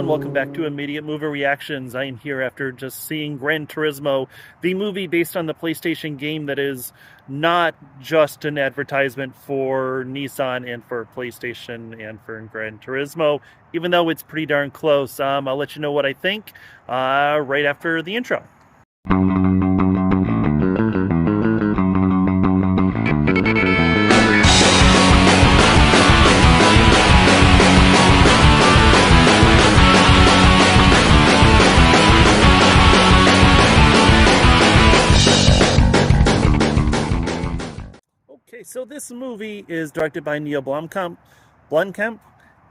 everyone. Welcome back to Immediate Movie Reactions. I am here after just seeing Gran Turismo, the movie based on the PlayStation game that is not just an advertisement for Nissan and for PlayStation and for Gran Turismo, even though it's pretty darn close. I'll let you know what I think right after the intro. So this movie is directed by Neil Blomkamp,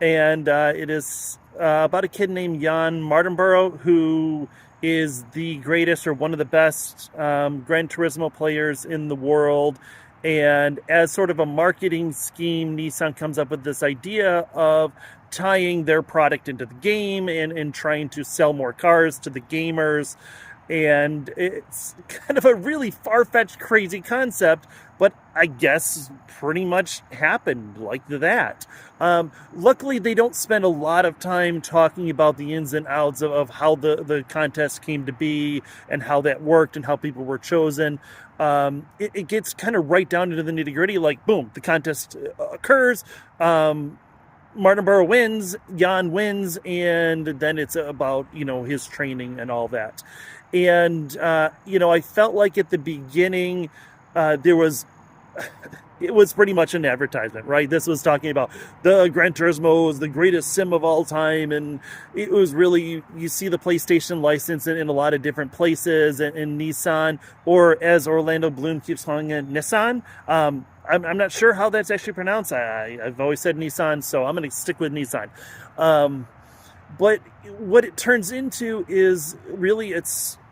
and it is about a kid named Jan Mardenborough, who is the greatest or one of the best Gran Turismo players in the world. And as sort of a marketing scheme, Nissan comes up with this idea of tying their product into the game and trying to sell more cars to the gamers. And it's kind of a really far-fetched, crazy concept, but I guess pretty much happened like that. Luckily, they don't spend a lot of time talking about the ins and outs of how the contest came to be and how that worked and how people were chosen. It gets kind of right down into the nitty-gritty, like, boom, the contest occurs, Mardenborough wins, Jan wins, and then it's about, his training and all that. And, I felt like at the beginning, it was pretty much an advertisement, right? This was talking about the Gran Turismo was the greatest sim of all time. And it was really, you see the PlayStation license in a lot of different places, and Nissan, or as Orlando Bloom keeps calling it, Nissan. I'm not sure how that's actually pronounced. I've always said Nissan, so I'm going to stick with Nissan. But what it turns into is really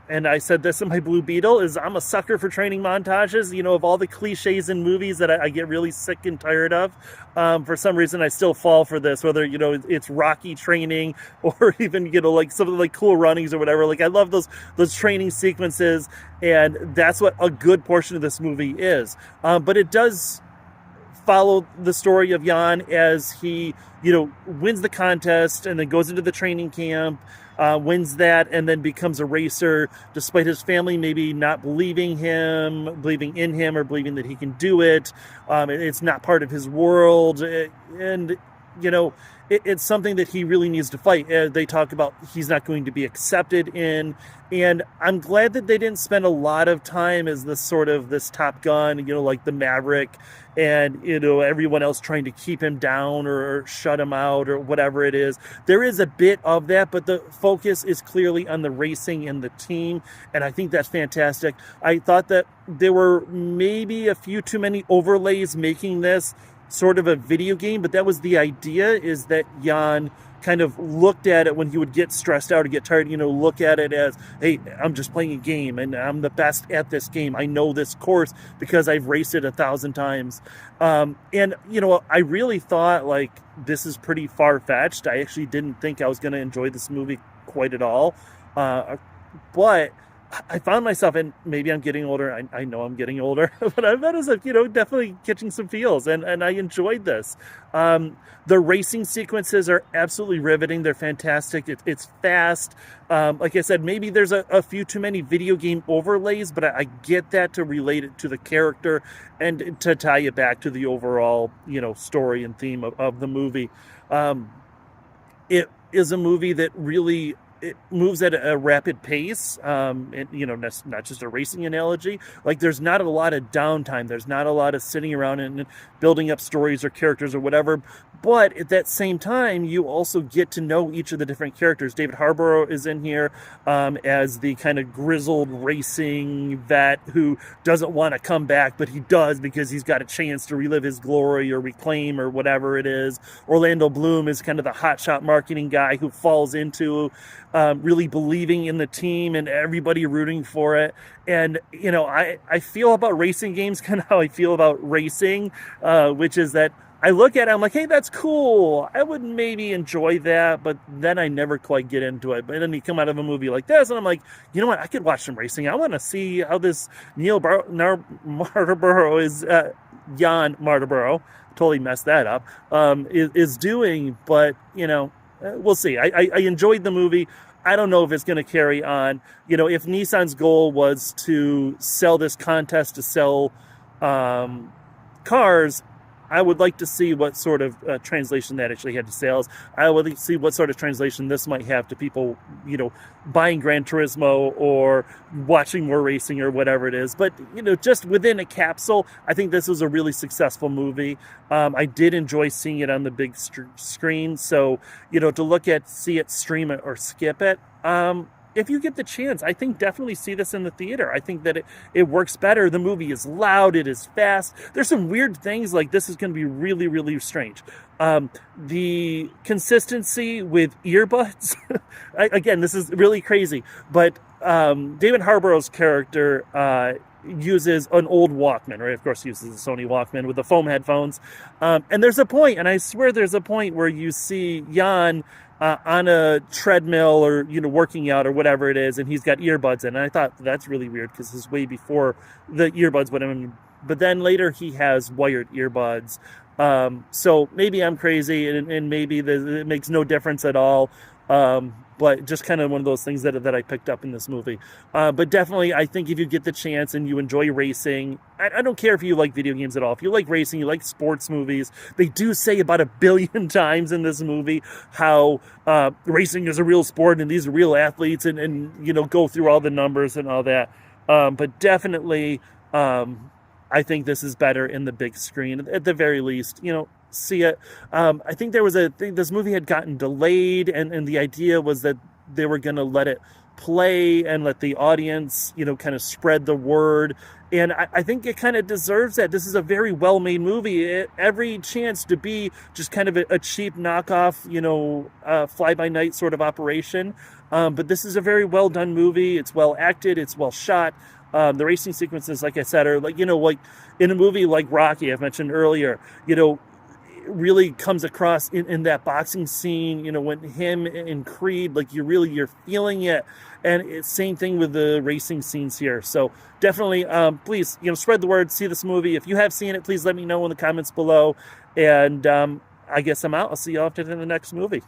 and I said this in my Blue Beetle, is I'm a sucker for training montages, of all the cliches in movies that I get really sick and tired of. For some reason, I still fall for this, whether, it's Rocky training or even, like some of the like Cool Runnings or whatever. Like, I love those training sequences, and that's what a good portion of this movie is. But it does follow the story of Jan as he, wins the contest and then goes into the training camp, wins that, and then becomes a racer, despite his family maybe not believing in him, or believing that he can do it. It's not part of his world. It's something that he really needs to fight. They talk about he's not going to be accepted in, and I'm glad that they didn't spend a lot of time as this Top Gun, like the Maverick, and everyone else trying to keep him down or shut him out or whatever it is. There is a bit of that, but the focus is clearly on the racing and the team, and I think that's fantastic. I thought that there were maybe a few too many overlays making this sort of a video game, but that was the idea, is that Jan kind of looked at it when he would get stressed out or get tired, look at it as, hey, I'm just playing a game and I'm the best at this game. I know this course because I've raced it 1,000 times. I really thought, like, this is pretty far-fetched. I actually didn't think I was going to enjoy this movie quite at all. But I found myself, and maybe I'm getting older. I know I'm getting older, but I found myself, definitely catching some feels, and I enjoyed this. The racing sequences are absolutely riveting. They're fantastic. It's fast. Like I said, maybe there's a few too many video game overlays, but I get that to relate it to the character and to tie it back to the overall, story and theme of the movie. It is a movie that really, it moves at a rapid pace, not just a racing analogy. Like, there's not a lot of downtime. There's not a lot of sitting around and building up stories or characters or whatever. But at that same time, you also get to know each of the different characters. David Harbour is in here as the kind of grizzled racing vet who doesn't want to come back, but he does because he's got a chance to relive his glory or reclaim or whatever it is. Orlando Bloom is kind of the hotshot marketing guy who falls into really believing in the team and everybody rooting for it. And, I feel about racing games kind of how I feel about racing, which is that I look at it, I'm like, hey, that's cool. I would maybe enjoy that, but then I never quite get into it. But then you come out of a movie like this, and I'm like, you know what? I could watch some racing. I want to see how this Mardenborough is, Jan Mardenborough, totally messed that up, is doing. But, we'll see. I enjoyed the movie. I don't know if it's going to carry on. If Nissan's goal was to sell this contest to sell um, cars, I would like to see what sort of translation that actually had to sales. I would like to see what sort of translation this might have to people, buying Gran Turismo or watching more racing or whatever it is. But, just within a capsule, I think this was a really successful movie. I did enjoy seeing it on the big screen. So, to see it, stream it, or skip it. If you get the chance, I think definitely see this in the theater. I think that it works better. The movie is loud. It is fast. There's some weird things, like this is going to be really, really strange. The consistency with earbuds, again, this is really crazy, but David Harbour's character uses an old Walkman, right? Of course, he uses a Sony Walkman with the foam headphones. And there's a point, and I swear there's a point where you see Jan on a treadmill or, working out or whatever it is, and he's got earbuds in. And I thought that's really weird because this is way before the earbuds went in. But then later he has wired earbuds. So maybe I'm crazy and maybe it makes no difference at all. But just kind of one of those things that I picked up in this movie. But definitely, I think if you get the chance and you enjoy racing, I don't care if you like video games at all. If you like racing, you like sports movies, they do say about 1 billion times in this movie how racing is a real sport and these are real athletes and go through all the numbers and all that. But definitely, I think this is better in the big screen. At the very least, see it. I think there was this movie had gotten delayed, and the idea was that they were going to let it play and let the audience, kind of spread the word. And I think it kind of deserves that. This is a very well-made movie. Every chance to be just kind of a cheap knockoff, fly-by-night sort of operation. But this is a very well-done movie. It's well acted. It's well shot. The racing sequences, like I said, are like in a movie like Rocky, I've mentioned earlier, really comes across in that boxing scene, when him and Creed, like you're feeling it. And it's same thing with the racing scenes here. So definitely, please, spread the word, see this movie. If you have seen it, please let me know in the comments below. And I guess I'm out. I'll see you off to the next movie.